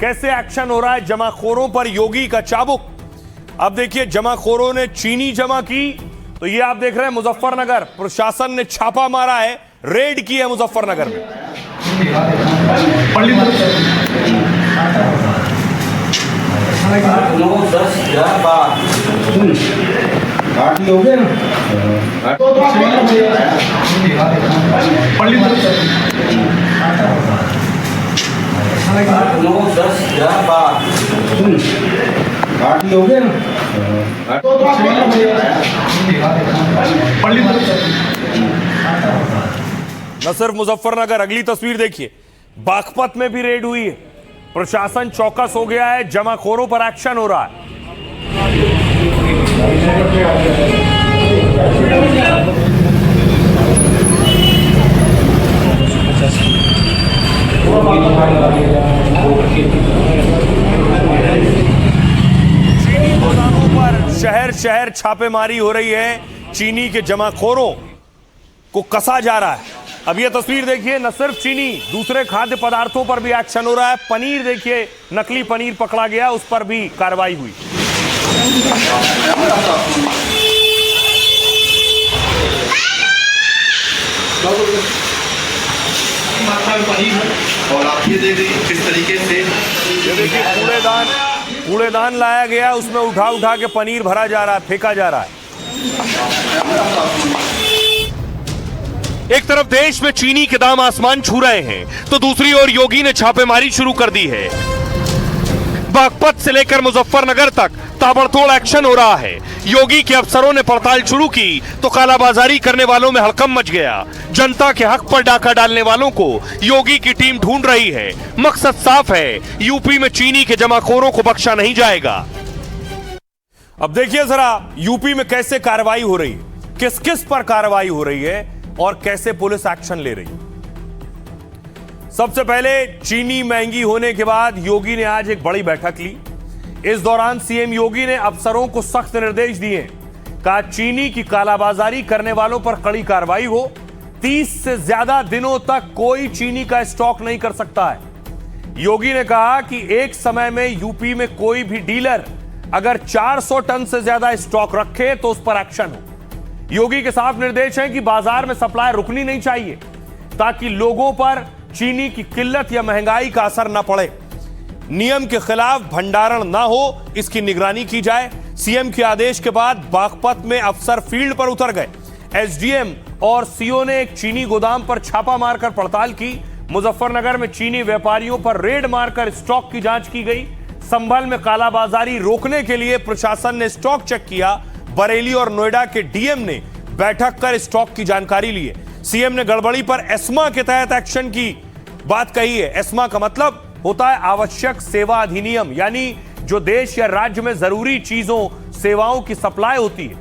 कैसे एक्शन हो रहा है जमाखोरों पर योगी का चाबुक। अब देखिए जमाखोरों ने चीनी जमा की, तो ये आप देख रहे हैं मुजफ्फरनगर प्रशासन ने छापा मारा है, रेड की है मुजफ्फरनगर में। न सिर्फ मुजफ्फरनगर, अगली तस्वीर देखिए, बागपत में भी रेड हुई है। प्रशासन चौकस हो गया है, जमाखोरों पर एक्शन हो रहा है। चीनी गोदामों पर शहर शहर छापेमारी हो रही है, चीनी के जमाखोरों को कसा जा रहा है। अब ये तस्वीर देखिए, न सिर्फ चीनी, दूसरे खाद्य पदार्थों पर भी एक्शन हो रहा है। पनीर देखिए, नकली पनीर पकड़ा गया, उस पर भी कार्रवाई हुई। और आप ये देख रही किस तरीके से, ये देखिए कूड़ेदान लाया गया, उसमें उठा उठा के पनीर भरा जा रहा है, फेंका जा रहा है। एक तरफ देश में चीनी के दाम आसमान छू रहे हैं, तो दूसरी ओर योगी ने छापेमारी शुरू कर दी है। बागपत से लेकर मुजफ्फरनगर तक ताबड़तोड़ एक्शन हो रहा है। योगी के अफसरों ने पड़ताल शुरू की तो कालाबाजारी करने वालों में हड़कंप मच गया। जनता के हक पर डाका डालने वालों को योगी की टीम ढूंढ रही है। मकसद साफ है, यूपी में चीनी के जमाखोरों को बख्शा नहीं जाएगा। अब देखिए जरा यूपी में कैसे कार्रवाई हो रही है, किस किस पर कार्रवाई हो रही है और कैसे पुलिस एक्शन ले रही है। सबसे पहले चीनी महंगी होने के बाद योगी ने आज एक बड़ी बैठक ली। इस दौरान सीएम योगी ने अफसरों को सख्त निर्देश दिए। कहा चीनी की कालाबाजारी करने वालों पर कड़ी कार्रवाई हो। 30 से ज्यादा दिनों तक कोई चीनी का स्टॉक नहीं कर सकता है। योगी ने कहा कि एक समय में यूपी में कोई भी डीलर अगर 400 टन से ज्यादा स्टॉक रखे तो उस पर एक्शन हो। योगी के साफ निर्देश हैं कि बाजार में सप्लाई रुकनी नहीं चाहिए, ताकि लोगों पर चीनी की किल्लत या महंगाई का असर न पड़े। नियम के खिलाफ भंडारण न हो, इसकी निगरानी की जाए। सीएम के आदेश के बाद बागपत में अफसर फील्ड पर उतर गए। एसडीएम और सीओ ने एक चीनी गोदाम पर छापा मारकर पड़ताल की। मुजफ्फरनगर में चीनी व्यापारियों पर रेड मारकर स्टॉक की जांच की गई। संभल में कालाबाजारी रोकने के लिए प्रशासन ने स्टॉक चेक किया। बरेली और नोएडा के डीएम ने बैठक कर स्टॉक की जानकारी ली है। सीएम ने गड़बड़ी पर एस्मा के तहत एक्शन की बात कही है। एस्मा का मतलब होता है आवश्यक सेवा अधिनियम, यानी जो देश या राज्य में जरूरी चीजों सेवाओं की सप्लाई होती है,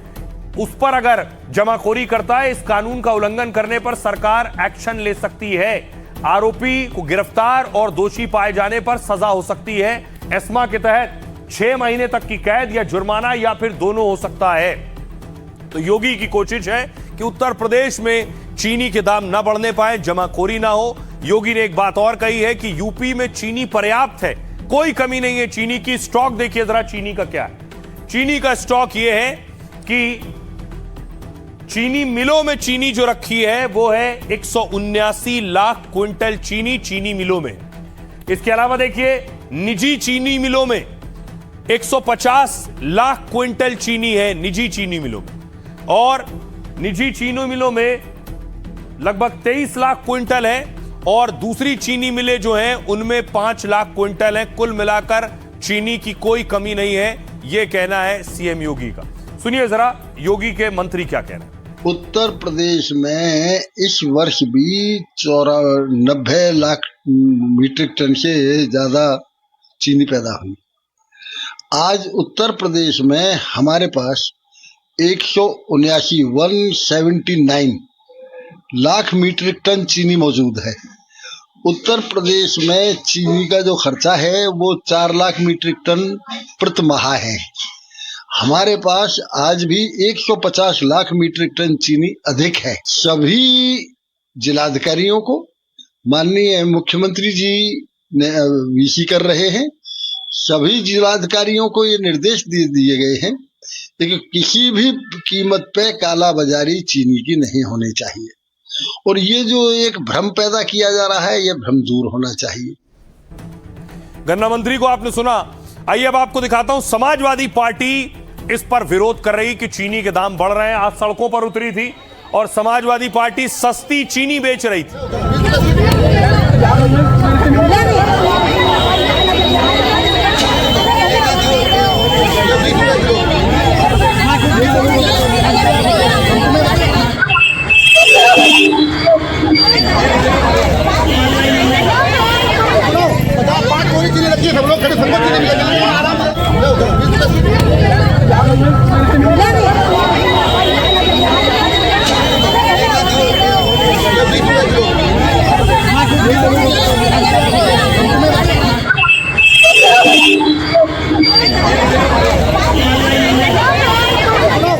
उस पर अगर जमाखोरी करता है, इस कानून का उल्लंघन करने पर सरकार एक्शन ले सकती है। आरोपी को गिरफ्तार और दोषी पाए जाने पर सजा हो सकती है। एस्मा के तहत 6 महीने तक की कैद या जुर्माना या फिर दोनों हो सकता है। तो योगी की कोशिश है कि उत्तर प्रदेश में चीनी के दाम ना बढ़ने पाए, जमाखोरी ना हो। योगी ने एक बात और कही है कि यूपी में चीनी पर्याप्त है, कोई कमी नहीं है चीनी की। स्टॉक देखिए जरा चीनी का क्या है। चीनी का स्टॉक यह है कि चीनी मिलों में चीनी जो रखी है वो है 179 लाख क्विंटल चीनी मिलों में। इसके अलावा देखिए निजी चीनी मिलों में 150 लाख क्विंटल चीनी है निजी चीनी मिलों में, और निजी चीनी मिलों में लगभग 23 लाख क्विंटल है, और दूसरी चीनी मिलें जो हैं उनमें 5 लाख क्विंटल हैं। कुल मिलाकर चीनी की कोई कमी नहीं है, यह कहना है सीएम योगी का। सुनिए जरा योगी के मंत्री क्या कह रहे हैं। उत्तर प्रदेश में इस वर्ष भी 90 लाख मीट्रिक टन से ज्यादा चीनी पैदा हुई। आज उत्तर प्रदेश में हमारे पास 179 लाख मीट्रिक टन चीनी मौजूद है। उत्तर प्रदेश में चीनी का जो खर्चा है वो 4 लाख मीट्रिक टन प्रति माह है। हमारे पास आज भी 150 लाख मीट्रिक टन चीनी अधिक है। सभी जिलाधिकारियों को माननीय मुख्यमंत्री जी वीसी कर रहे हैं। सभी जिलाधिकारियों को ये निर्देश दे दिए गए हैं कि किसी भी कीमत पे काला बाजारी चीनी की नहीं होनी चाहिए, और ये जो एक भ्रम पैदा किया जा रहा है, ये भ्रम दूर होना चाहिए। गन्ना मंत्री को आपने सुना। आइए अब आपको दिखाता हूं, समाजवादी पार्टी इस पर विरोध कर रही कि चीनी के दाम बढ़ रहे हैं। आज सड़कों पर उतरी थी और समाजवादी पार्टी सस्ती चीनी बेच रही थी।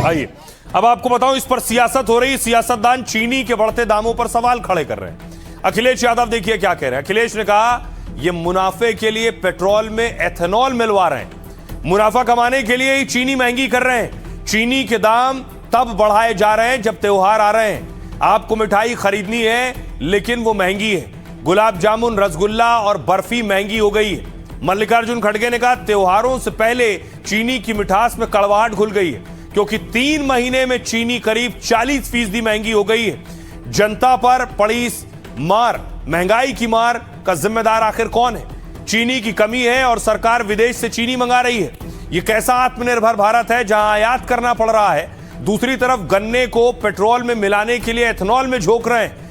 आइए अब आपको बताऊं, इस पर सियासत हो रही। सियासतदान चीनी के बढ़ते दामों पर सवाल खड़े कर रहे हैं। अखिलेश यादव देखिए क्या कह रहे हैं। अखिलेश ने कहा यह मुनाफे के लिए पेट्रोल में एथेनॉल मिलवा रहे हैं, मुनाफा कमाने के लिए ही चीनी महंगी कर रहे हैं। चीनी के दाम तब बढ़ाए जा रहे हैं जब त्योहार आ रहे हैं। आपको मिठाई खरीदनी है लेकिन वो महंगी है। गुलाब जामुन, रसगुल्ला और बर्फी महंगी हो गई है। मल्लिकार्जुन खड़गे ने कहा त्योहारों से पहले चीनी की मिठास में कड़वाहट घुल गई है, क्योंकि 3 महीने में चीनी करीब 40% महंगी हो गई है। जनता पर पड़ी मार, महंगाई की मार का जिम्मेदार आखिर कौन है? चीनी की कमी है और सरकार विदेश से चीनी मंगा रही है। यह कैसा आत्मनिर्भर भारत है जहां आयात करना पड़ रहा है, दूसरी तरफ गन्ने को पेट्रोल में मिलाने के लिए एथेनॉल में झोंक रहे हैं।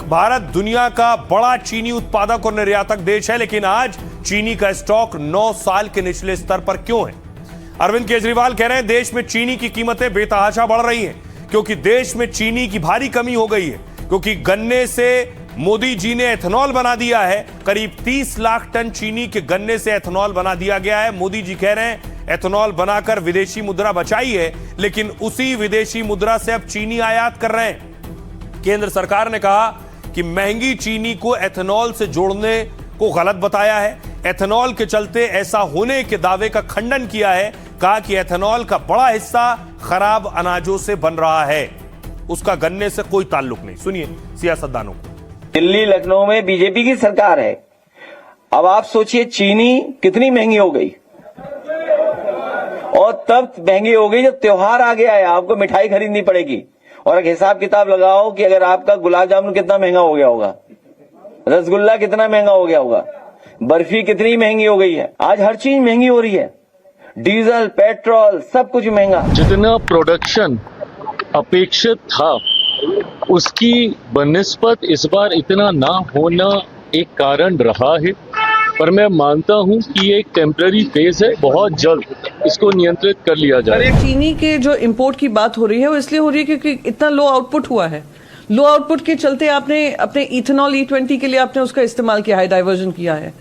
भारत दुनिया का बड़ा चीनी उत्पादक और निर्यातक देश है, लेकिन आज चीनी का स्टॉक 9 साल के निचले स्तर पर क्यों है? अरविंद केजरीवाल कह रहे हैं देश में चीनी की कीमतें बेतहाशा बढ़ रही हैं, क्योंकि देश में चीनी की भारी कमी हो गई है, क्योंकि गन्ने से मोदी जी ने एथेनॉल बना दिया है। करीब 30 लाख टन चीनी के गन्ने से एथेनॉल बना दिया गया है। मोदी जी कह रहे हैं एथेनॉल बनाकर विदेशी मुद्रा बचाई है, लेकिन उसी विदेशी मुद्रा से अब चीनी आयात कर रहे हैं। केंद्र सरकार ने कहा कि महंगी चीनी को एथेनॉल से जोड़ने को गलत बताया है। एथेनॉल के चलते ऐसा होने के दावे का खंडन किया है। कहा कि एथेनॉल का बड़ा हिस्सा खराब अनाजों से बन रहा है, उसका गन्ने से कोई ताल्लुक नहीं। सुनिए सियासतदानों को। दिल्ली लखनऊ में बीजेपी की सरकार है। अब आप सोचिए चीनी कितनी महंगी हो गई, और तब महंगी हो गई जब त्योहार आ गया है, आपको मिठाई खरीदनी पड़ेगी। और एक हिसाब किताब लगाओ कि अगर आपका गुलाब जामुन कितना महंगा हो गया होगा, रसगुल्ला कितना महंगा हो गया होगा, बर्फी कितनी महंगी हो गई है। आज हर चीज महंगी हो रही है, डीजल, पेट्रोल, सब कुछ महंगा। जितना प्रोडक्शन अपेक्षित था उसकी बनिस्बत इस बार इतना ना होना एक कारण रहा है, पर मैं मानता हूं कि ये एक टेम्पररी फेज है। बहुत जल्द इसको नियंत्रित कर लिया जाए। चीनी के जो इंपोर्ट की बात हो रही है वो इसलिए हो रही है क्योंकि इतना लो आउटपुट हुआ है। लो आउटपुट के चलते आपने अपने इथेनॉल E20 के लिए आपने उसका इस्तेमाल किया है, डाइवर्जन किया है,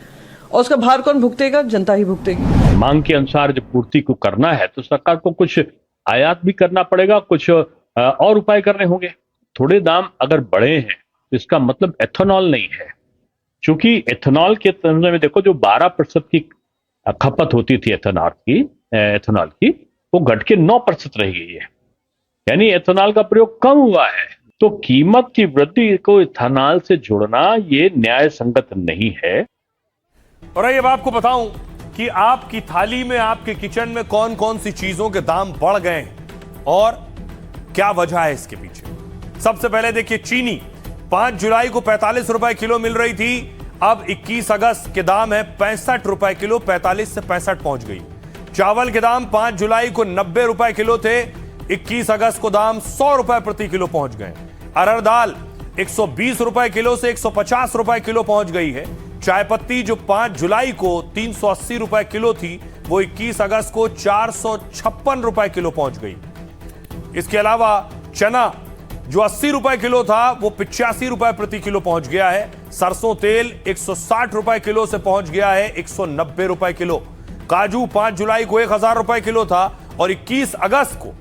और उसका भार कौन भुगतेगा? जनता ही भुगतेगी। मांग के अनुसार जब पूर्ति को करना है तो सरकार को कुछ आयात भी करना पड़ेगा, कुछ और उपाय करने होंगे। थोड़े दाम अगर बढ़े हैं तो इसका मतलब एथेनॉल नहीं है, क्योंकि एथेनॉल के तुलना में देखो जो 12% की खपत होती थी एथेनॉल की वो घट के 9% रह गई है, यानी एथेनॉल का प्रयोग कम हुआ है। तो कीमत की वृद्धि को एथेनॉल से जोड़ना ये न्याय संगत नहीं है। और अब आपको बताऊं कि आपकी थाली में, आपके किचन में कौन कौन सी चीजों के दाम बढ़ गए हैं और क्या वजह है इसके पीछे। सबसे पहले देखिए चीनी 5 जुलाई को 45 रुपए किलो मिल रही थी, अब 21 अगस्त के दाम है 65 रुपए किलो, 45 से 65 पहुंच गई। चावल के दाम 5 जुलाई को 90 रुपए किलो थे, 21 अगस्त को दाम 100 रुपए प्रति किलो पहुंच गए। अरहर दाल 120 रुपए किलो से 150 रुपए किलो पहुंच गई है। चाय पत्ती जो 5 जुलाई को 380 रुपए किलो थी, वो 21 अगस्त को 456 रुपए किलो पहुंच गई। इसके अलावा चना जो 80 रुपए किलो था वो 85 रुपए प्रति किलो पहुंच गया है। सरसों तेल 160 रुपए किलो से पहुंच गया है 190 रुपए किलो। काजू 5 जुलाई को 1000 रुपए किलो था और 21 अगस्त को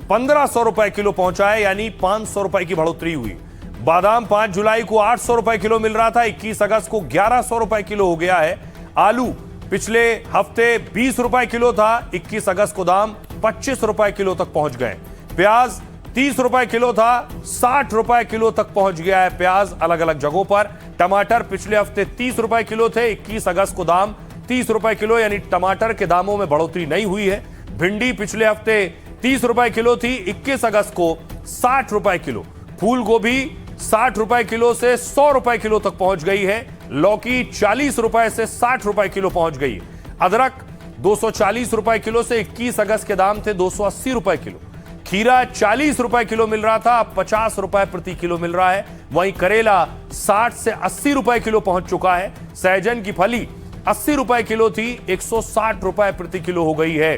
1500 रुपए किलो पहुंचा है, यानी 500 रुपए की बढ़ोतरी हुई। बादाम 5 जुलाई को 800 रुपए किलो मिल रहा था, 21 अगस्त को 1100 रुपए किलो हो गया है। आलू पिछले हफ्ते 20 रुपए किलो था, 21 अगस्त को दाम 25 रुपए किलो तक पहुंच गए। प्याज 30 रुपए किलो था, 60 रुपए किलो तक पहुंच गया है प्याज अलग अलग जगहों पर। टमाटर पिछले हफ्ते 30 रुपए किलो थे, 21 अगस्त को दाम 30 रुपए किलो, यानी टमाटर के दामों में बढ़ोतरी नहीं हुई है। भिंडी पिछले हफ्ते 30 रुपए किलो थी, 21 अगस्त को 60 रुपए किलो। फूल गोभी 60 रुपए किलो से 100 रुपए किलो तक पहुंच गई है। लौकी 40 रुपए से 60 रुपए किलो पहुंच गई है। अदरक 240 रुपए किलो से 21 अगस्त के दाम थे 280 रुपए किलो। खीरा 40 रुपए किलो मिल रहा था, अब 50 रुपए प्रति किलो मिल रहा है। वहीं करेला 60 से 80 रुपए किलो पहुंच चुका है। सहजन की फली 80 रुपए किलो थी, 160 रुपए प्रति किलो हो गई है।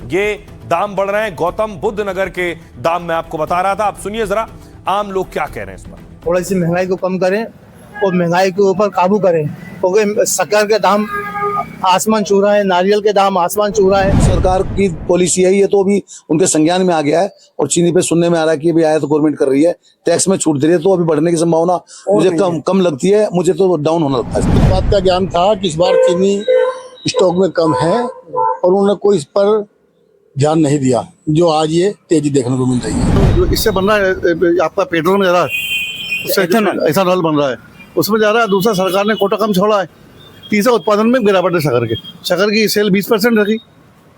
ये दाम बढ़ रहे हैं। गौतम बुद्ध नगर के दाम मैं आपको बता रहा था, आप सुनिए जरा आम लोग क्या कह रहे हैं इस पर। थोड़ी सी महंगाई को कम करें और महंगाई के ऊपर काबू करें, क्योंकि शक्कर के दाम आसमान छू रहा है, नारियल के दाम आसमान छू रहा है। सरकार की पॉलिसी है ये, तो अभी उनके संज्ञान में आ गया है। और चीनी पे सुनने में आ रहा है कि अभी आया तो गवर्नमेंट कर रही है, टैक्स में छूट दे रही है, तो अभी बढ़ने की संभावना मुझे कम लगती है, मुझे तो डाउन होना लगता है। इस बात का ज्ञान था कि इस बार चीनी स्टॉक में कम है और उन्होंने कोई इस पर ध्यान नहीं दिया, जो आज ये तेजी देखने को मिल रही है। जो इससे बन रहा है आपका पेट्रोल में जा रहा है, उससे एथेनॉल बन रहा है, उसमें जा रहा है। दूसरा सरकार ने कोटा कम छोड़ा है। तीसरा उत्पादन में गिरावट है शक्कर की सेल 20% रखी,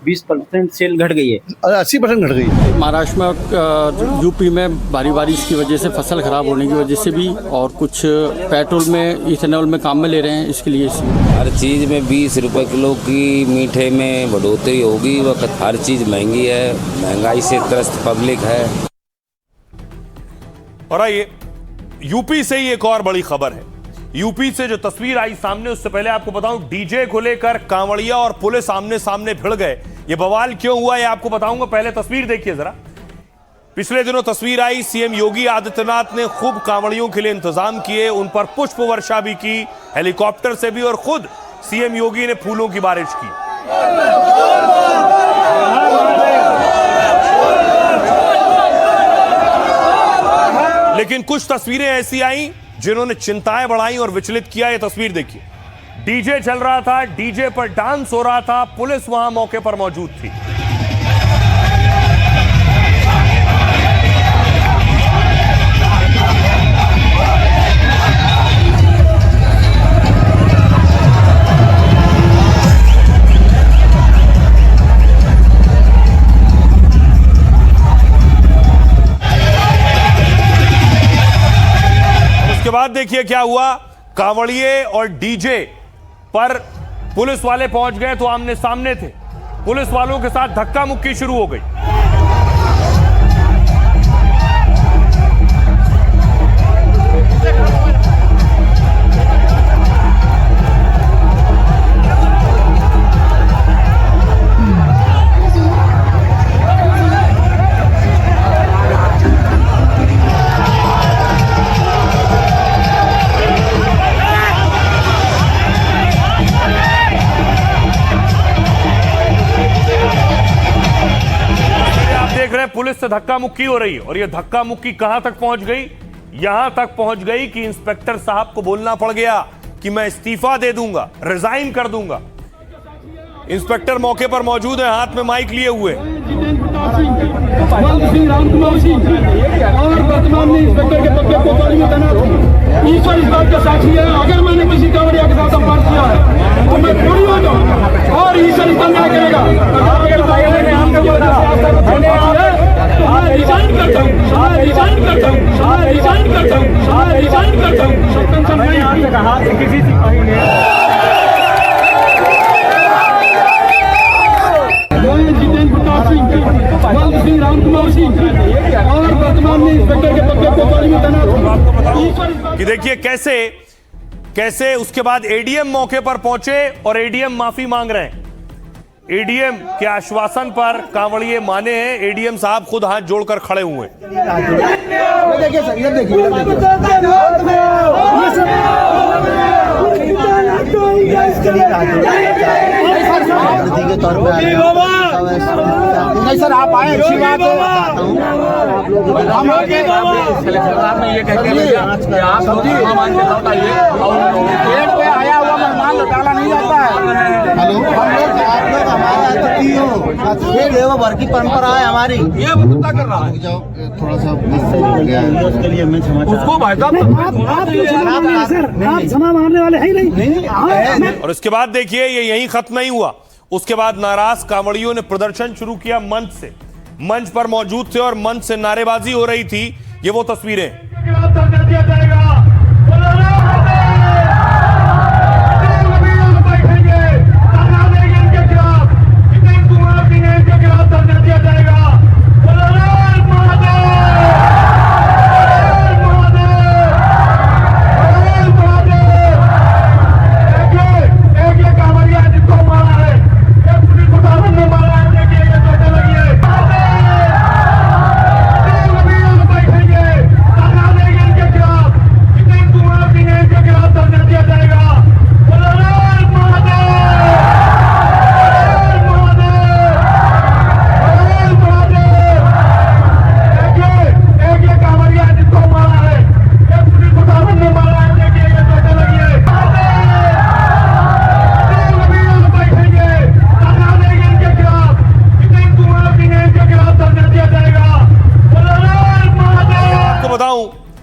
20% सेल घट गई है, 80% घट गई। महाराष्ट्र में और यूपी में भारी बारिश की वजह से फसल खराब होने की वजह से भी, और कुछ पेट्रोल में इथेनॉल में काम में ले रहे हैं, इसके लिए हर चीज़ में 20 रुपए किलो की मीठे में बढ़ोतरी होगी। वक्त हर चीज़ महंगी है, महंगाई से त्रस्त पब्लिक है। और आइए यूपी से ही एक और बड़ी खबर है। यूपी से जो तस्वीर आई सामने, उससे पहले आपको बताऊं, डीजे को लेकर कांवड़िया और पुलिस आमने सामने भिड़ गए। ये बवाल क्यों हुआ ये आपको बताऊंगा, पहले तस्वीर देखिए जरा। पिछले दिनों तस्वीर आई, सीएम योगी आदित्यनाथ ने खूब कांवड़ियों के लिए इंतजाम किए, उन पर पुष्प वर्षा भी की, हेलीकॉप्टर से भी, और खुद सीएम योगी ने फूलों की बारिश की। लेकिन कुछ तस्वीरें ऐसी आई जिन्होंने चिंताएं बढ़ाई और विचलित किया। ये तस्वीर देखिए, डीजे चल रहा था, डीजे पर डांस हो रहा था, पुलिस वहां मौके पर मौजूद थी। उसके बाद देखिए क्या हुआ, कांवड़िए और डीजे पर पुलिस वाले पहुंच गए तो आमने सामने थे। पुलिस वालों के साथ धक्का मुक्की शुरू हो गई। पुलिस से धक्का मुक्की हो रही है, और यह धक्का मुक्की कहां तक पहुंच गई, यहां तक पहुंच गई कि इंस्पेक्टर साहब को बोलना पड़ गया कि मैं इस्तीफा दे दूंगा, रिजाइन कर दूंगा। इंस्पेक्टर मौके पर मौजूद है, हाथ में माइक लिए हुए। ईश्वर इस बात का साक्षी है, अगर मैंने किसी कांवड़िया के साथ संपर्क किया है तो मैं थोड़ी हो जाऊँ, और ईश्वर इसका न्याय करेगा। रिजाइन करता हूँ, रिजाइन करता हूँ, रिजाइन करता हूँ, रिजाइन करता हूँ। मैंने आपसे कहा कि किसी सिपाही ने जितेंद्र प्रताप सिंह, राम कुमार सिंह और वर्तमान में इंस्पेक्टर के पद पर कोतवाली में तैनात। कि देखिए कैसे उसके बाद एडीएम मौके पर पहुंचे और एडीएम माफी मांग रहे हैं। एडीएम के आश्वासन पर कांवड़िए माने हैं, एडीएम साहब खुद हाथ जोड़कर खड़े हुए। देखिए सर, इधर देखिए, के तौर पे नहीं सर, आप आए अच्छी बात है। हम आगे में ये कह के आप गेट पे आया हुआ मेहमान लौटाना नहीं जाता है। हेलो, आप लोग हमारे अतिथि हो, ये देवभर की परंपरा है हमारी। ये मुद्दा कर रहा है थोड़ा सा उसके लिए मैं क्षमा चाहता हूं। उसको भाई साहब आप क्षमा मांगने वाले हैं नहीं। और इसके बाद देखिए ये यहीं खत्म नहीं हुआ। उसके बाद नाराज कांवड़ियों ने प्रदर्शन शुरू किया मंच से। मंच पर मौजूद थे और मंच से नारेबाजी हो रही थी। ये वो तस्वीरें।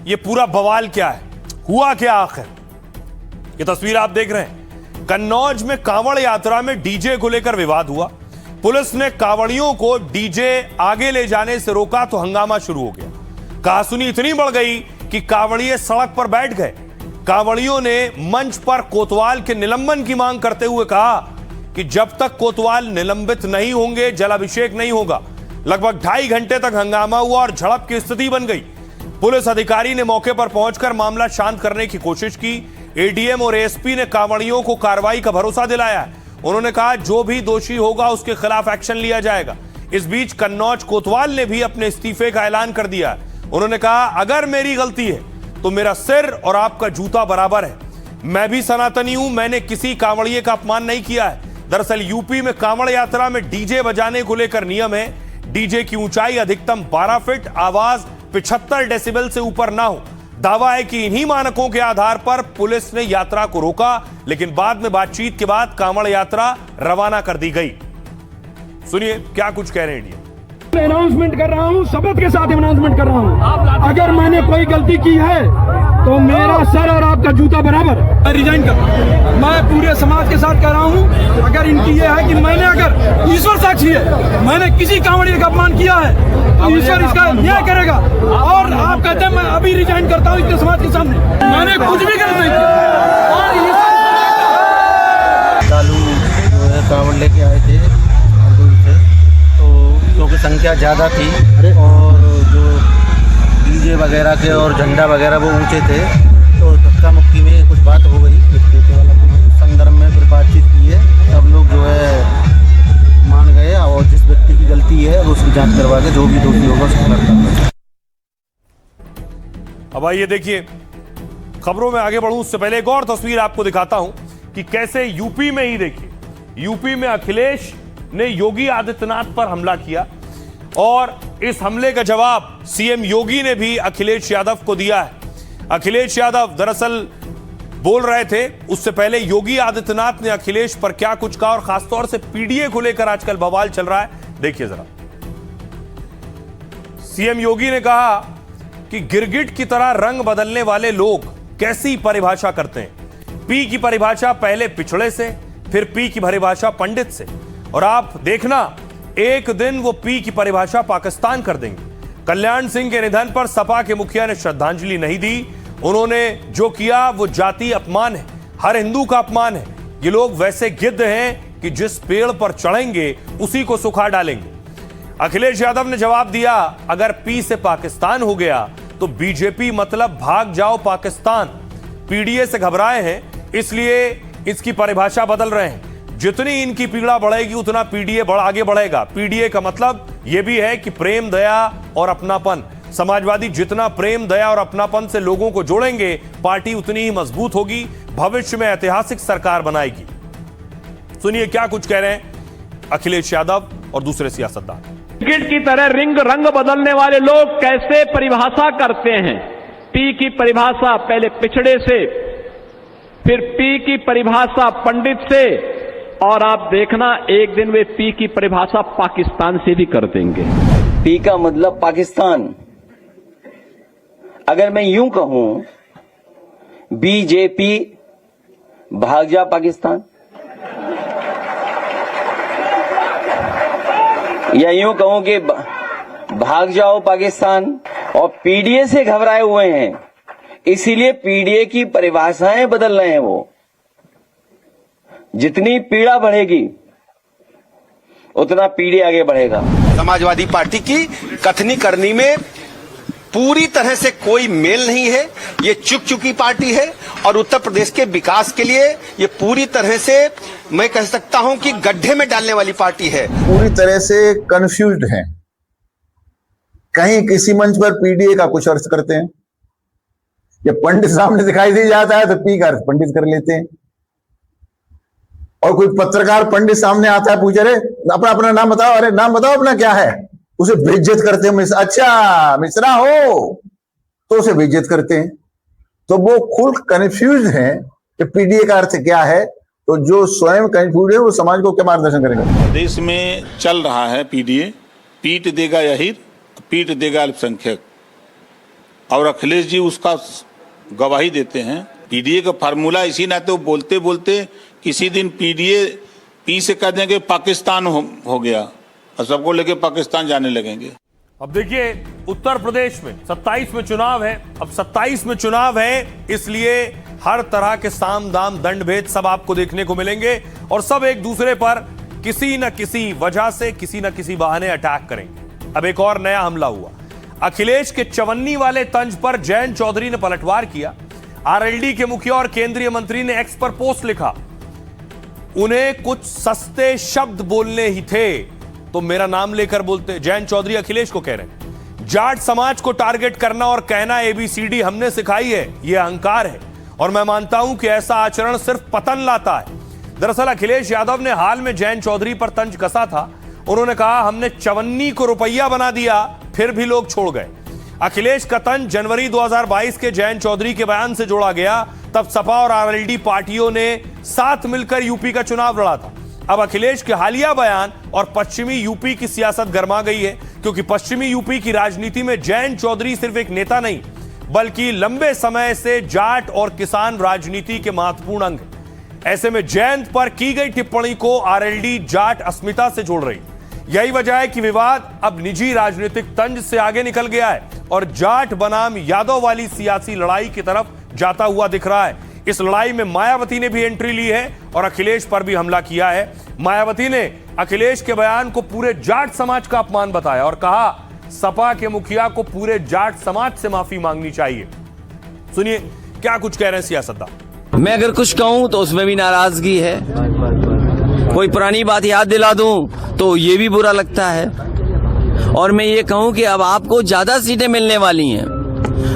ये पूरा बवाल क्या है, हुआ क्या आखिर? ये तस्वीर आप देख रहे हैं। कन्नौज में कांवड़ यात्रा में डीजे को लेकर विवाद हुआ। पुलिस ने कांवड़ियों को डीजे आगे ले जाने से रोका तो हंगामा शुरू हो गया। कहासुनी इतनी बढ़ गई कि कांवड़िये सड़क पर बैठ गए। कांवड़ियों ने मंच पर कोतवाल के निलंबन की मांग करते हुए कहा कि जब तक कोतवाल निलंबित नहीं होंगे जलाभिषेक नहीं होगा। लगभग 2.5 घंटे तक हंगामा हुआ और झड़प की स्थिति बन गई। पुलिस अधिकारी ने मौके पर पहुंचकर मामला शांत करने की कोशिश की। एडीएम और एएसपी ने कांवड़ियों को कार्रवाई का भरोसा दिलाया है। उन्होंने कहा जो भी दोषी होगा उसके खिलाफ एक्शन लिया जाएगा। इस बीच कन्नौज कोतवाल ने भी अपने इस्तीफे का ऐलान कर दिया है। उन्होंने कहा अगर मेरी गलती है तो मेरा सिर और आपका जूता बराबर है। मैं भी सनातनी हूं, मैंने किसी कांवड़िये का अपमान नहीं किया है। दरअसल यूपी में कांवड़ यात्रा में डीजे बजाने को लेकर नियम है। डीजे की ऊंचाई अधिकतम 12 फीट, आवाज 75 डेसिबल से ऊपर ना हो। दावा है कि इन्हीं मानकों के आधार पर पुलिस ने यात्रा को रोका, लेकिन बाद में बातचीत के बाद कांवड़ यात्रा रवाना कर दी गई। सुनिए क्या कुछ कह रहे हैं। अनाउंसमेंट कर रहा हूं, शपथ के साथ अनाउंसमेंट कर रहा हूं, अगर मैंने कोई गलती की है तो मेरा सर और आपका जूता बराबर। मैं रिजाइन कर रहा हूं। मैं पूरे समाज के साथ कह रहा हूं, अगर इनकी ये है कि मैंने, अगर ईश्वर साक्षी है, मैंने किसी कांवड़िये का अपमान किया है तो ईश्वर इसका न्याय करेगा। और आप कहते हैं मैं अभी रिजाइन करता हूं इतने समाज के सामने, मैंने कुछ भी गलत नहीं किया। लालू जो है कांवड़ लेके आए थे हरदोई से, तो क्योंकि संख्या ज़्यादा थी और जो डीजे वगैरह के और झंडा वगैरह वो ऊंचे थे, तो धक्का मुक्की में कुछ बात हो गई। संदर्भ में फिर बातचीत की है, सब लोग जो है मान गए और जिस व्यक्ति की गलती है उसकी जांच करवा के जो भी दोषी होगा उसको करना। अब आइए देखिए, खबरों में आगे बढ़ूं उससे पहले एक और तस्वीर आपको दिखाता हूं कि कैसे यूपी में ही देखिए, यूपी में अखिलेश ने योगी आदित्यनाथ पर हमला किया और इस हमले का जवाब सीएम योगी ने भी अखिलेश यादव को दिया है। अखिलेश यादव दरअसल बोल रहे थे, उससे पहले योगी आदित्यनाथ ने अखिलेश पर क्या कुछ कहा और खासतौर से पीडीए को लेकर आजकल बवाल चल रहा है। देखिए जरा। सीएम योगी ने कहा कि गिरगिट की तरह रंग बदलने वाले लोग कैसी परिभाषा करते हैं। पी की परिभाषा पहले पिछड़े से, फिर पी की परिभाषा पंडित से, और आप देखना एक दिन वो पी की परिभाषा पाकिस्तान कर देंगे। कल्याण सिंह के निधन पर सपा के मुखिया ने श्रद्धांजलि नहीं दी। उन्होंने जो किया वो जाति अपमान है, हर हिंदू का अपमान है। ये लोग वैसे गिद्ध हैं कि जिस पेड़ पर चढ़ेंगे उसी को सुखा डालेंगे। अखिलेश यादव ने जवाब दिया, अगर पी से पाकिस्तान हो गया तो बीजेपी मतलब भाग जाओ पाकिस्तान। पीडीए से घबराए हैं इसलिए इसकी परिभाषा बदल रहे हैं। जितनी इनकी पीड़ा बढ़ेगी उतना पीडीए आगे बढ़ेगा। पीडीए का मतलब यह भी है कि प्रेम, दया और अपनापन। समाजवादी जितना प्रेम, दया और अपनापन से लोगों को जोड़ेंगे, पार्टी उतनी ही मजबूत होगी, भविष्य में ऐतिहासिक सरकार बनाएगी। सुनिए क्या कुछ कह रहे हैं अखिलेश यादव और दूसरे सियासतदान। क्रिकेट की तरह रंग बदलने वाले लोग कैसे परिभाषा करते हैं। पी की परिभाषा पहले पिछड़े से, फिर पी की परिभाषा पंडित से, और आप देखना एक दिन वे पी की परिभाषा पाकिस्तान से भी कर देंगे। पी का मतलब पाकिस्तान। अगर मैं यूं कहूं बीजेपी भाग जा पाकिस्तान, या यूं कहूं कि भाग जाओ पाकिस्तान, और पीडीए से घबराए हुए हैं, इसीलिए पीडीए की परिभाषाएं बदल रहे हैं। वो जितनी पीड़ा बढ़ेगी उतना पीडीए आगे बढ़ेगा। समाजवादी पार्टी की कथनी करनी में पूरी तरह से कोई मेल नहीं है। ये चुक चुकी पार्टी है और उत्तर प्रदेश के विकास के लिए ये पूरी तरह से मैं कह सकता हूं कि गड्ढे में डालने वाली पार्टी है। पूरी तरह से कंफ्यूज्ड हैं। कहीं किसी मंच पर पीडीए का कुछ अर्थ करते हैं, या पंडित सामने दिखाई दे जाता है तो पी का अर्थ पंडित कर लेते हैं, और कोई पत्रकार पंडित सामने आता है, पूछ रहे अपना नाम बताओ, अरे नाम बताओ अपना क्या है, उसे बेइज्जत करते हैं। अच्छा मिश्रा हो तो उसे बेइज्जत करते हैं। तो वो खुद कंफ्यूज हैं कि पीडीए का अर्थ क्या है। तो जो स्वयं कंफ्यूज है वो समाज को क्या मार्गदर्शन करेगा। प्रदेश में चल रहा है पीडीए, पीट देगा यहीर, पीट देगा अल्पसंख्यक, और अखिलेश जी उसका गवाही देते हैं। पीडीए का फार्मूला इसी नाते वो बोलते बोलते किसी दिन पीडीए पी से कह देंगे पाकिस्तान हो गया, और सबको लेके पाकिस्तान जाने लगेंगे। अब देखिए उत्तर प्रदेश में 27 में चुनाव है। अब 27 में चुनाव है, इसलिए हर तरह के साम दाम दंड भेद सब आपको देखने को मिलेंगे, और सब एक दूसरे पर किसी न किसी वजह से किसी न किसी बहाने अटैक करेंगे। अब एक और नया हमला हुआ। अखिलेश के चवन्नी वाले तंज पर जयंत चौधरी ने पलटवार किया। आरएलडी के मुखिया और केंद्रीय मंत्री ने एक्स पर पोस्ट लिखा, उन्हें कुछ सस्ते शब्द बोलने ही थे तो मेरा नाम लेकर बोलते। जयंत चौधरी अखिलेश को कह रहे हैं जाट समाज को टारगेट करना और कहना एबीसीडी हमने सिखाई है, यह अहंकार है, और मैं मानता हूं कि ऐसा आचरण सिर्फ पतन लाता है। दरअसल अखिलेश यादव ने हाल में जयंत चौधरी पर तंज कसा था। उन्होंने कहा हमने चवन्नी को रुपया बना दिया, फिर भी लोग छोड़ गए। अखिलेश का तंज जनवरी 2022 के जयंत चौधरी के बयान से जोड़ा गया। तब सपा और आरएलडी पार्टियों ने साथ मिलकर यूपी का चुनाव लड़ा था। अब अखिलेश के हालिया बयान और पश्चिमी यूपी की सियासत गर्मा गई है, क्योंकि पश्चिमी यूपी की राजनीति में जयंत चौधरी सिर्फ एक नेता नहीं बल्कि लंबे समय से जाट और किसान राजनीति के महत्वपूर्ण अंग हैं। ऐसे में जयंत पर की गई टिप्पणी को आरएलडी जाट अस्मिता से जोड़ रही। यही वजह है कि विवाद अब निजी राजनीतिक तंज से आगे निकल गया है और जाट बनाम यादव वाली सियासी लड़ाई की तरफ जाता हुआ दिख रहा है। इस लड़ाई में मायावती ने भी एंट्री ली है और अखिलेश पर भी हमला किया है। मायावती ने अखिलेश के बयान को पूरे जाट समाज का अपमान बताया और कहा सपा के मुखिया को पूरे जाट समाज से माफी मांगनी चाहिए। सुनिए क्या कुछ कह रहे हैं सियासतदान। मैं अगर कुछ कहूं तो उसमें भी नाराजगी है, कोई पुरानी बात याद दिला दूं तो ये भी बुरा लगता है, और मैं ये कहूं कि अब आपको ज्यादा सीटें मिलने वाली हैं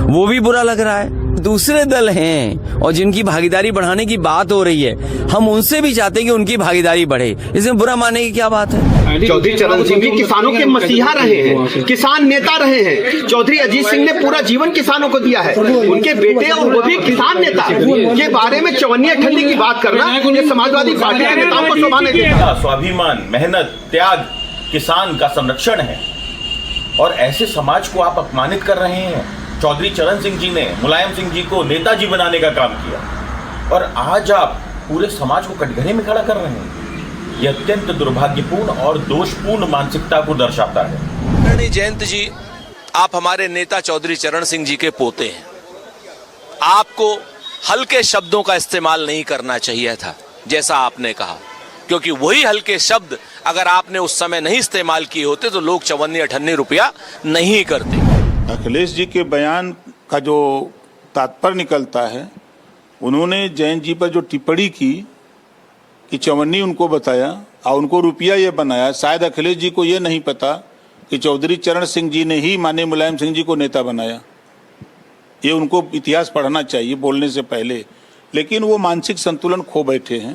वो भी बुरा लग रहा है। दूसरे दल हैं और जिनकी भागीदारी बढ़ाने की बात हो रही है, हम उनसे भी चाहते हैं कि उनकी भागीदारी बढ़े, इसमें बुरा मानने की क्या बात है। चौधरी चरण सिंह भी किसानों के मसीहा रहे हैं, किसान नेता रहे हैं। चौधरी अजीत सिंह ने पूरा जीवन किसानों को दिया है, उनके बेटे और वो भी किसान नेता के बारे में चवन्नी ठंडी की बात करना ये समाजवादी पार्टी के नेताओं को शोभा नहीं देता। स्वाभिमान, मेहनत, त्याग किसान का संरक्षण है, और ऐसे समाज को आप अपमानित कर रहे हैं। चौधरी चरण सिंह जी ने मुलायम सिंह जी को नेताजी बनाने का काम किया, और आज आप पूरे समाज को कटघरे में खड़ा कर रहे हैं। यह अत्यंत दुर्भाग्यपूर्ण और दोषपूर्ण मानसिकता को दर्शाता है। जयंत जी, आप हमारे नेता चौधरी चरण सिंह जी के पोते हैं, आपको हल्के शब्दों का इस्तेमाल नहीं करना चाहिए था जैसा आपने कहा, क्योंकि वही हल्के शब्द अगर आपने उस समय नहीं इस्तेमाल किए होते तो लोग चवन्नी अठन्नी रुपया नहीं करते। अखिलेश जी के बयान का जो तात्पर्य निकलता है, उन्होंने जयंत जी पर जो टिप्पणी की कि चवन्नी उनको बताया और उनको रुपया ये बनाया, शायद अखिलेश जी को ये नहीं पता कि चौधरी चरण सिंह जी ने ही माननीय मुलायम सिंह जी को नेता बनाया। ये उनको इतिहास पढ़ना चाहिए बोलने से पहले, लेकिन वो मानसिक संतुलन खो बैठे हैं।